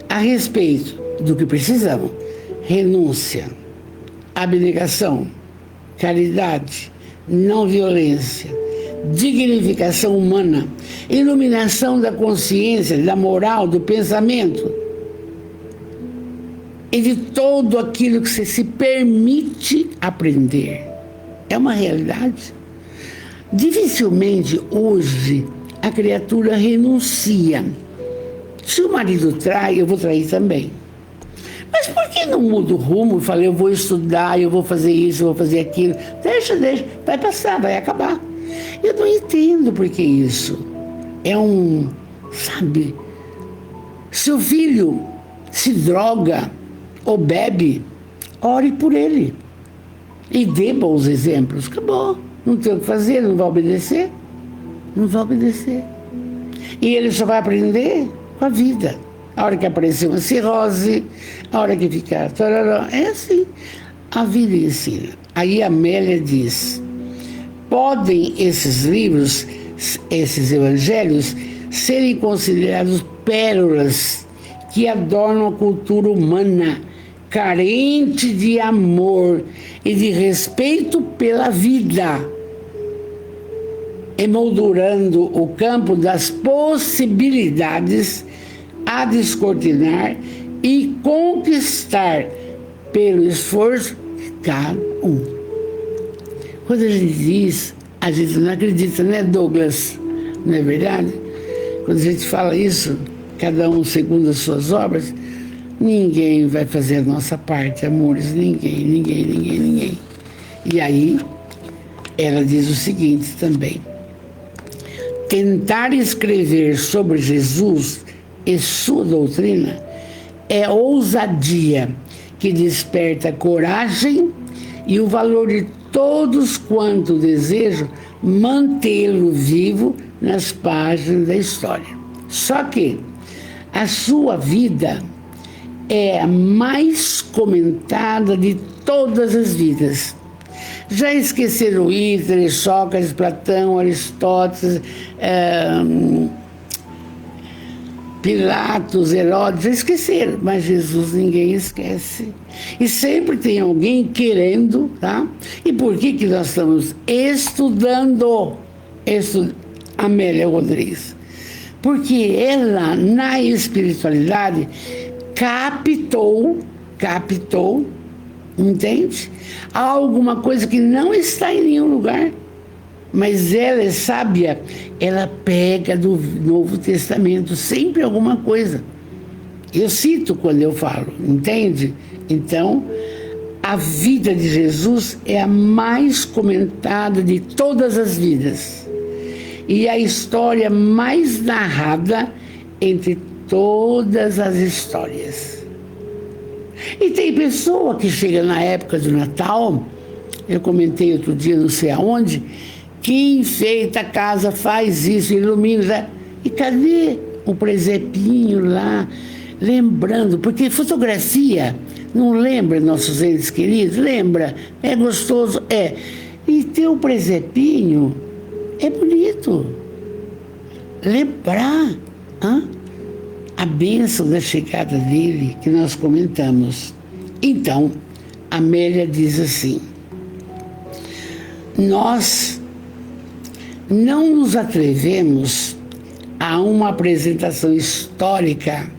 A: a respeito do que precisamos: renúncia, abnegação, caridade, não violência, dignificação humana, iluminação da consciência, da moral, do pensamento e de todo aquilo que você se permite aprender. É uma realidade. Dificilmente hoje a criatura renuncia. Se o marido trai, eu vou trair também. Mas por que não muda o rumo e fala, eu vou estudar, eu vou fazer isso, eu vou fazer aquilo? Deixa, vai passar, vai acabar. Eu não entendo por que isso. Sabe, se o filho se droga ou bebe, ore por ele. E dê bons exemplos. Acabou. Não tem o que fazer, não vai obedecer. Não vai obedecer. E ele só vai aprender com a vida. A hora que aparecer uma cirrose, a hora que ficar... É assim. A vida ensina. Aí a Amélia diz, podem esses livros, esses evangelhos, serem considerados pérolas que adornam a cultura humana, carente de amor e de respeito pela vida, emoldurando o campo das possibilidades a descortinar e conquistar pelo esforço de cada um. Quando a gente diz, a gente não acredita, né, Douglas? Não é verdade? Quando a gente fala isso, cada um segundo as suas obras, ninguém vai fazer a nossa parte, amores, ninguém. E aí, ela diz o seguinte também: tentar escrever sobre Jesus e sua doutrina é ousadia que desperta coragem e o valor de todos quanto desejam mantê-lo vivo nas páginas da história. Só que a sua vida é a mais comentada de todas as vidas. Já esqueceram Hitler, Sócrates, Platão, Aristóteles, Pilatos, Herodes, já esqueceram, mas Jesus ninguém esquece. E sempre tem alguém querendo, tá? E por que nós estamos estudando Amélia Rodrigues? Porque ela, na espiritualidade, captou, entende? Há alguma coisa que não está em nenhum lugar, mas ela é sábia, ela pega do Novo Testamento sempre alguma coisa. Eu cito quando eu falo, entende? Então, a vida de Jesus é a mais comentada de todas as vidas. E a história mais narrada entre todas as histórias. E tem pessoa que chega na época do Natal, eu comentei outro dia, não sei aonde, que enfeita a casa, faz isso, ilumina. E cadê o presepinho lá? Lembrando, porque fotografia não lembra nossos entes queridos? Lembra, é gostoso, é. E ter o presepinho é bonito. Lembrar a bênção da chegada dele, que nós comentamos. Então, Amélia diz assim: nós não nos atrevemos a uma apresentação histórica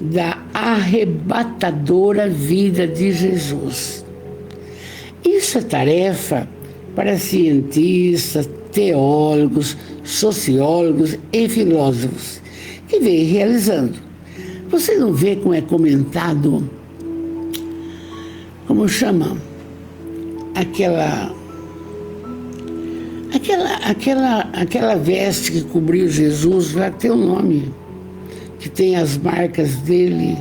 A: da arrebatadora vida de Jesus. Isso é tarefa para cientistas, teólogos, sociólogos e filósofos que vêm realizando. Você não vê como é comentado, como chama aquela veste que cobriu Jesus, lá tem um nome, que tem as marcas dele,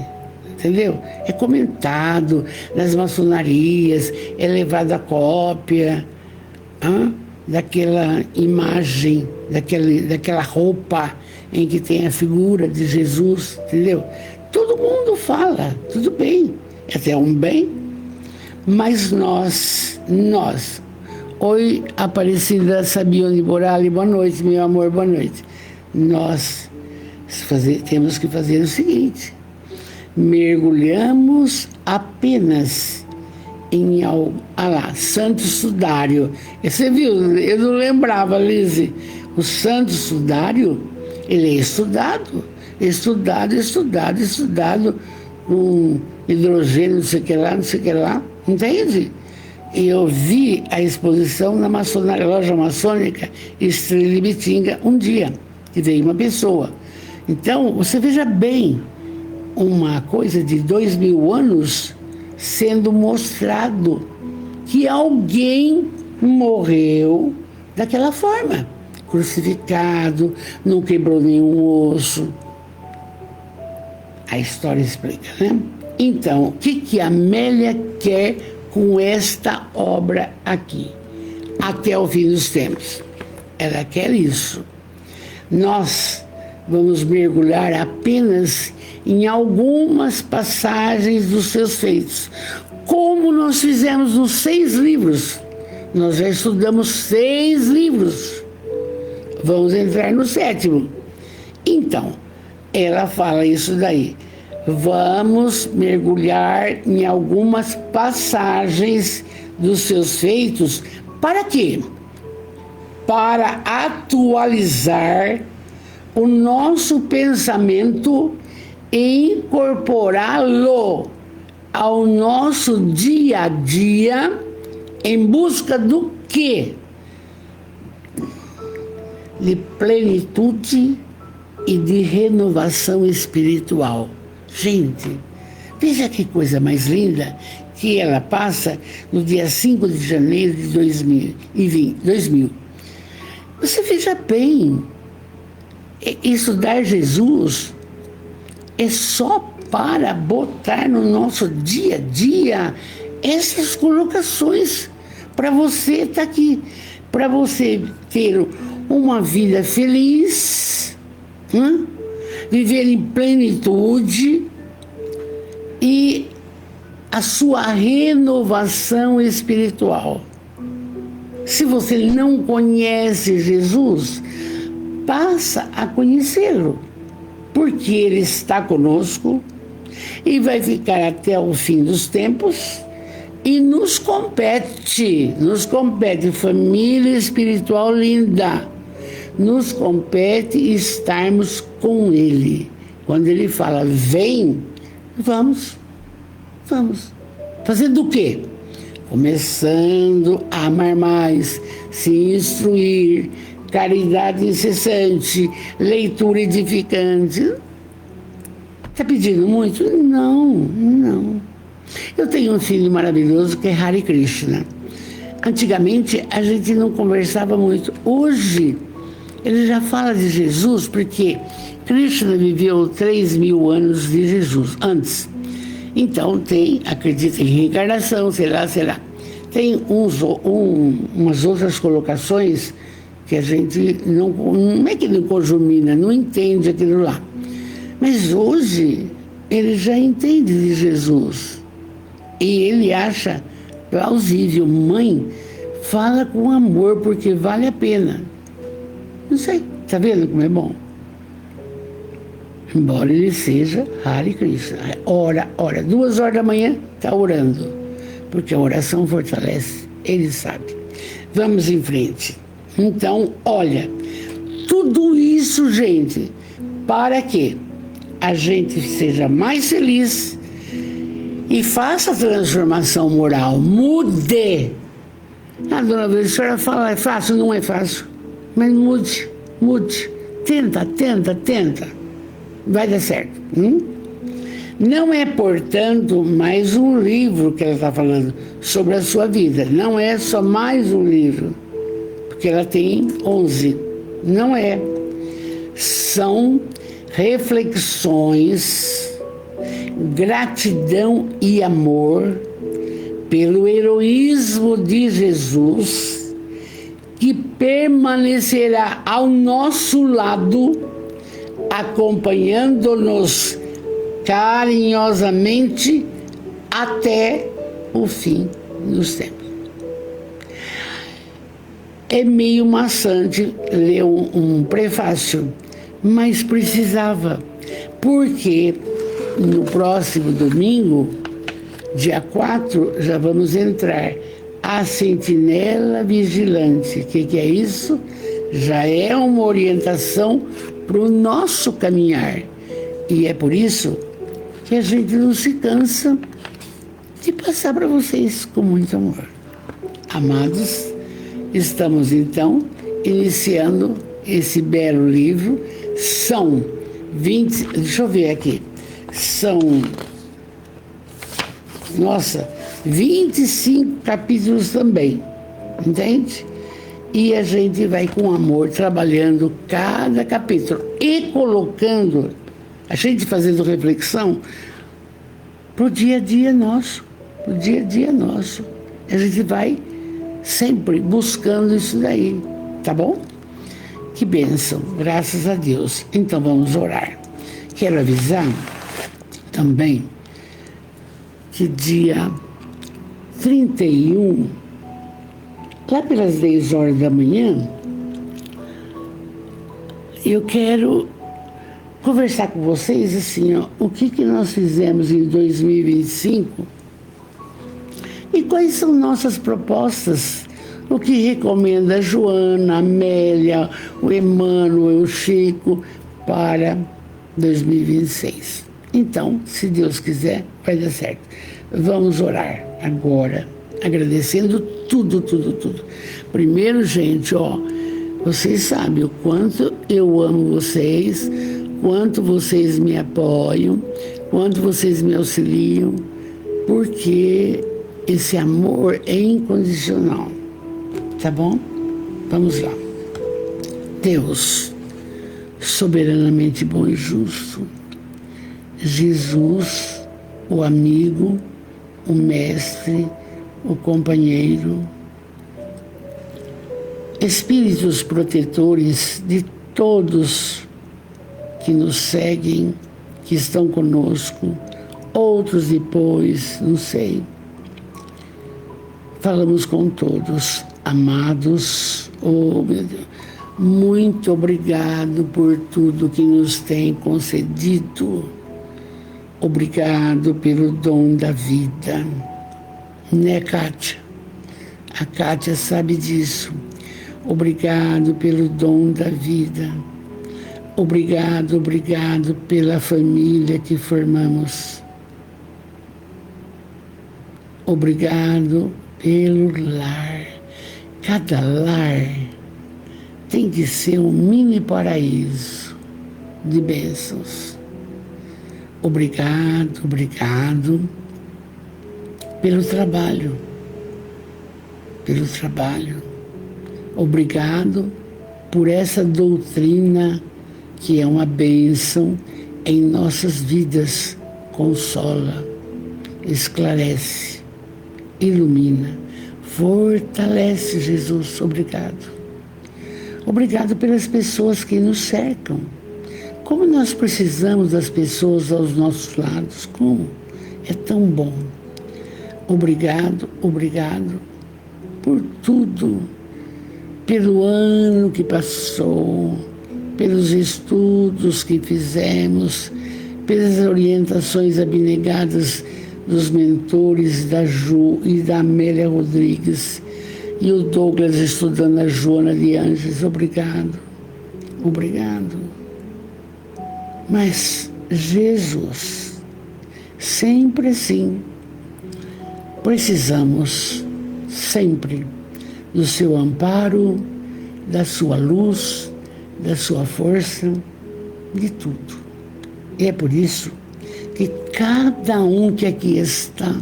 A: entendeu? É comentado nas maçonarias, é levado a cópia daquela imagem, daquela roupa em que tem a figura de Jesus, entendeu? Todo mundo fala, tudo bem, até um bem, mas nós, oi, Aparecida Sabione Borali, boa noite, meu amor, boa noite. Nós temos que fazer o seguinte: mergulhamos apenas em Santo Sudário. Você viu? Eu não lembrava, Lise. O Santo Sudário, ele é estudado, com hidrogênio, não sei o que lá, entende? E eu vi a exposição na loja maçônica Estrela de Bitinga um dia, que veio uma pessoa. Então, você veja bem, uma coisa de 2000 anos sendo mostrado que alguém morreu daquela forma, crucificado, não quebrou nenhum osso. A história explica, né? Então, o que a Amélia quer com esta obra aqui, até o fim dos tempos? Ela quer isso. Nós vamos mergulhar apenas em algumas passagens dos seus feitos, como nós fizemos nos 6 livros. Nós já estudamos 6 livros. Vamos entrar no 7º. Então, ela fala isso daí. Vamos mergulhar em algumas passagens dos seus feitos. Para quê? Para atualizar o nosso pensamento e incorporá-lo ao nosso dia a dia em busca do quê? De plenitude e de renovação espiritual. Gente, veja que coisa mais linda que ela passa no dia 5 de janeiro de 2000. Você veja bem, estudar Jesus é só para botar no nosso dia a dia essas colocações para você estar aqui, para você ter uma vida feliz, viver em plenitude e a sua renovação espiritual. Se você não conhece Jesus, passa a conhecê-lo, porque Ele está conosco e vai ficar até o fim dos tempos e nos compete, família espiritual linda, nos compete estarmos com Ele. Quando Ele fala, vem, vamos. Fazendo o quê? Começando a amar mais, se instruir, caridade incessante, leitura edificante. Está pedindo muito? Não. Eu tenho um filho maravilhoso que é Hare Krishna. Antigamente a gente não conversava muito. Hoje ele já fala de Jesus porque Krishna viveu 3.000 anos de Jesus antes. Então acredita em reencarnação, sei lá. Tem umas outras colocações que a gente não é que não conjumina, não entende aquilo lá. Mas hoje ele já entende de Jesus. E ele acha plausível. Mãe, fala com amor, porque vale a pena. Não sei, tá vendo como é bom? Embora ele seja Hare Krishna. Ora, 2 horas da manhã, está orando. Porque a oração fortalece, ele sabe. Vamos em frente. Então, olha, tudo isso, gente, para que a gente seja mais feliz e faça a transformação moral, mude. A dona Vila, a senhora fala, é fácil? Não é fácil, mas mude. Tenta. Vai dar certo. Não é, portanto, mais um livro que ela está falando sobre a sua vida. Não é só mais um livro, porque ela tem 11. Não é. São reflexões, gratidão e amor pelo heroísmo de Jesus, que permanecerá ao nosso lado, acompanhando-nos carinhosamente até o fim dos tempos. É meio maçante ler um prefácio, mas precisava, porque no próximo domingo, dia 4, já vamos entrar a Sentinela Vigilante. O que é isso? Já é uma orientação para o nosso caminhar. E é por isso que a gente não se cansa de passar para vocês com muito amor. Amados, estamos então iniciando esse belo livro. São 20, deixa eu ver aqui, são, 25 capítulos também, entende? E a gente vai com amor trabalhando cada capítulo e colocando, a gente fazendo reflexão pro dia a dia nosso, A gente vai sempre buscando isso daí, tá bom? Que bênção, graças a Deus. Então vamos orar. Quero avisar também que dia 31, lá pelas 10 horas da manhã, eu quero conversar com vocês assim, o que nós fizemos em 2025 e quais são nossas propostas. O que recomenda a Joana, a Amélia, o Emmanuel, o Chico para 2026. Então, se Deus quiser, vai dar certo. Vamos orar agora, agradecendo tudo. Primeiro, gente, vocês sabem o quanto eu amo vocês, quanto vocês me apoiam, quanto vocês me auxiliam, porque esse amor é incondicional. Tá bom? Vamos lá. Deus, soberanamente bom e justo, Jesus, o amigo, o mestre, o companheiro, espíritos protetores de todos que nos seguem, que estão conosco, outros depois, não sei. Falamos com todos. Amados, oh meu Deus, muito obrigado por tudo que nos tem concedido. Obrigado pelo dom da vida. Né, Kátia? A Kátia sabe disso. Obrigado pelo dom da vida. Obrigado pela família que formamos. Obrigado pelo lar. Cada lar tem que ser um mini paraíso de bênçãos. Obrigado pelo trabalho. Obrigado por essa doutrina que é uma bênção em nossas vidas. Consola, esclarece, ilumina, fortalece, Jesus. Obrigado pelas pessoas que nos cercam. Como nós precisamos das pessoas aos nossos lados, como é tão bom. Obrigado por tudo, pelo ano que passou, pelos estudos que fizemos, pelas orientações abnegadas dos mentores da Ju e da Amélia Rodrigues, e o Douglas estudando a Joana de Anjos. Obrigado. Mas Jesus, sempre assim, precisamos sempre do seu amparo, da sua luz, da sua força, de tudo. E é por isso que cada um que aqui está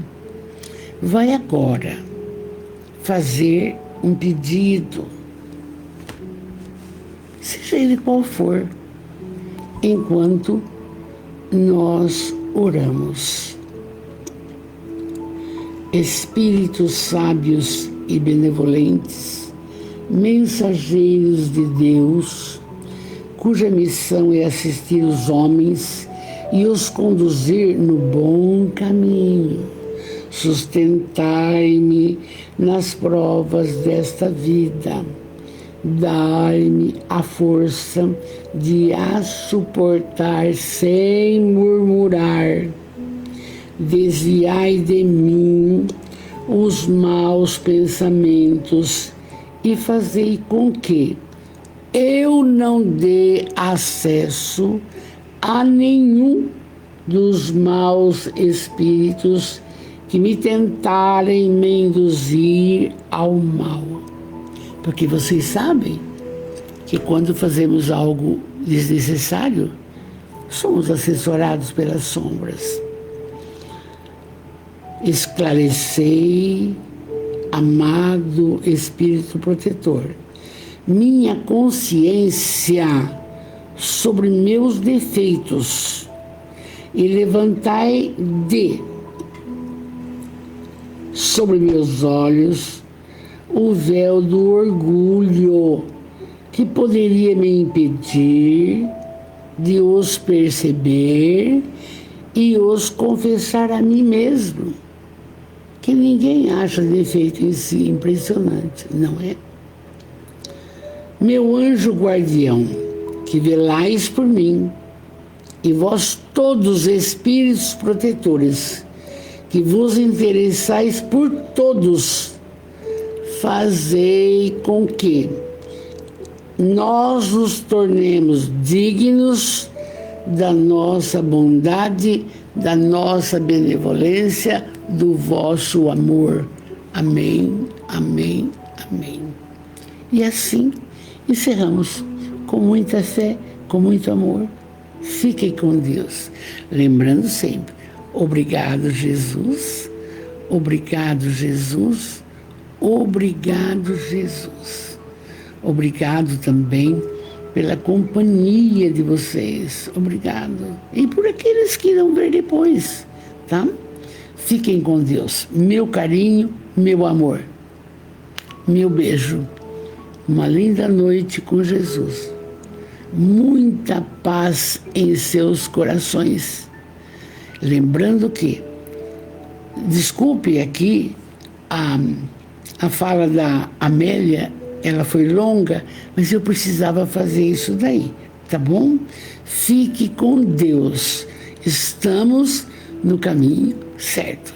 A: vai agora fazer um pedido, seja ele qual for, enquanto nós oramos. Espíritos sábios e benevolentes, mensageiros de Deus, cuja missão é assistir os homens e os conduzir no bom caminho. Sustentai-me nas provas desta vida. Dai-me a força de as suportar sem murmurar. Desviai de mim os maus pensamentos e fazei com que eu não dê acesso a nenhum dos maus espíritos que me tentarem me induzir ao mal. Porque vocês sabem que quando fazemos algo desnecessário, somos assessorados pelas sombras. Esclarecei, amado Espírito Protetor, minha consciência sobre meus defeitos e levantai sobre meus olhos o véu do orgulho que poderia me impedir de os perceber e os confessar a mim mesmo. Que ninguém acha defeito em si, impressionante, não é? Meu anjo guardião, que velais por mim, e vós todos espíritos protetores, que vos interessais por todos, fazei com que nós nos tornemos dignos da nossa bondade, da nossa benevolência, do vosso amor. Amém, amém, amém. E assim encerramos com muita fé, com muito amor. Fiquem com Deus. Lembrando sempre, obrigado, Jesus. Obrigado, Jesus. Obrigado, Jesus. Obrigado também pela companhia de vocês. Obrigado. E por aqueles que irão ver depois, tá? Fiquem com Deus. Meu carinho, meu amor. Meu beijo. Uma linda noite com Jesus. Muita paz em seus corações. Lembrando que, desculpe aqui A fala da Amélia, ela foi longa, mas eu precisava fazer isso daí, tá bom? Fique com Deus. Estamos no caminho certo.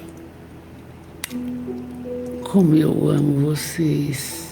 A: Como eu amo vocês.